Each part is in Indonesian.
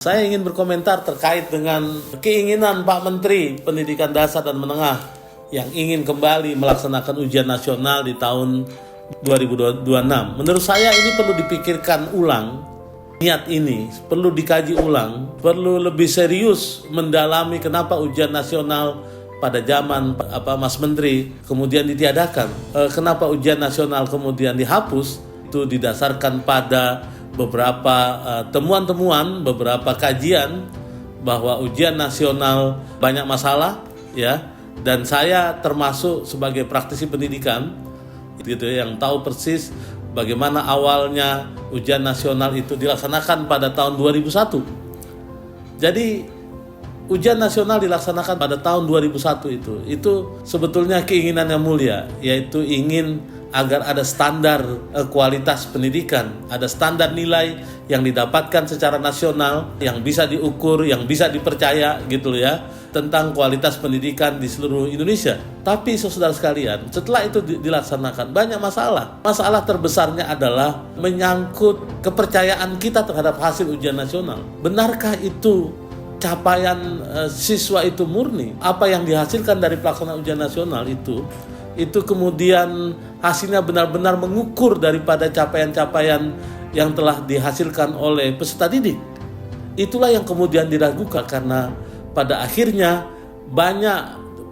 Saya ingin berkomentar terkait dengan keinginan Pak Menteri Pendidikan Dasar dan Menengah yang ingin kembali melaksanakan ujian nasional di tahun 2026. Menurut saya ini perlu dipikirkan ulang, niat ini perlu dikaji ulang, perlu lebih serius mendalami kenapa ujian nasional pada zaman Mas Menteri kemudian ditiadakan. Kenapa ujian nasional kemudian dihapus, itu didasarkan pada beberapa temuan-temuan, beberapa kajian bahwa ujian nasional banyak masalah, ya. Dan saya termasuk sebagai praktisi pendidikan, gitu yang tahu persis bagaimana awalnya ujian nasional itu dilaksanakan pada tahun 2001. Jadi ujian nasional dilaksanakan pada tahun 2001 itu sebetulnya keinginan yang mulia, yaitu ingin agar ada standar kualitas pendidikan, ada standar nilai yang didapatkan secara nasional, yang bisa diukur, yang bisa dipercaya gitu ya, tentang kualitas pendidikan di seluruh Indonesia. Tapi saudara sekalian, setelah itu dilaksanakan banyak masalah. Masalah terbesarnya adalah menyangkut kepercayaan kita terhadap hasil ujian nasional. Benarkah itu capaian siswa itu murni? Apa yang dihasilkan dari pelaksanaan ujian nasional itu kemudian hasilnya benar-benar mengukur daripada capaian-capaian yang telah dihasilkan oleh peserta didik. Itulah yang kemudian diragukan, karena pada akhirnya banyak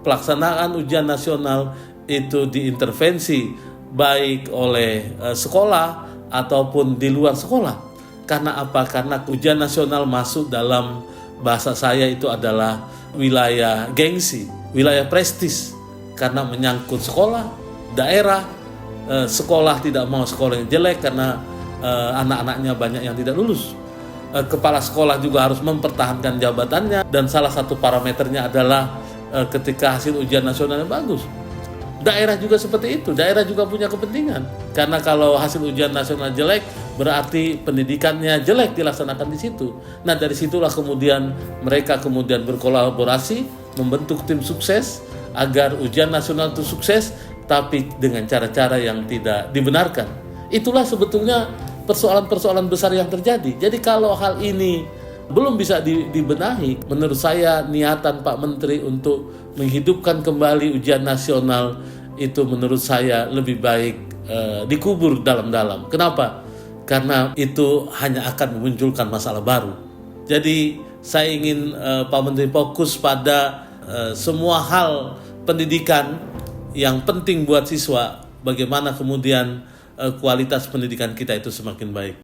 pelaksanaan ujian nasional itu diintervensi baik oleh sekolah ataupun di luar sekolah. Karena apa? Karena ujian nasional masuk dalam bahasa saya itu adalah wilayah gengsi, wilayah prestis. Karena menyangkut sekolah, daerah, sekolah tidak mau sekolah yang jelek karena anak-anaknya banyak yang tidak lulus. Kepala sekolah juga harus mempertahankan jabatannya, dan salah satu parameternya adalah ketika hasil ujian nasionalnya bagus. Daerah juga seperti itu, daerah juga punya kepentingan. Karena kalau hasil ujian nasional jelek, berarti pendidikannya jelek dilaksanakan di situ. Nah, dari situlah kemudian mereka kemudian berkolaborasi, membentuk tim sukses, agar ujian nasional itu sukses, tapi dengan cara-cara yang tidak dibenarkan. Itulah sebetulnya persoalan-persoalan besar yang terjadi. Jadi kalau hal ini belum bisa dibenahi, menurut saya niatan Pak Menteri untuk menghidupkan kembali ujian nasional itu menurut saya lebih baik dikubur dalam-dalam. Kenapa? Karena itu hanya akan memunculkan masalah baru. Jadi saya ingin Pak Menteri fokus pada semua hal pendidikan yang penting buat siswa, bagaimana kemudian kualitas pendidikan kita itu semakin baik.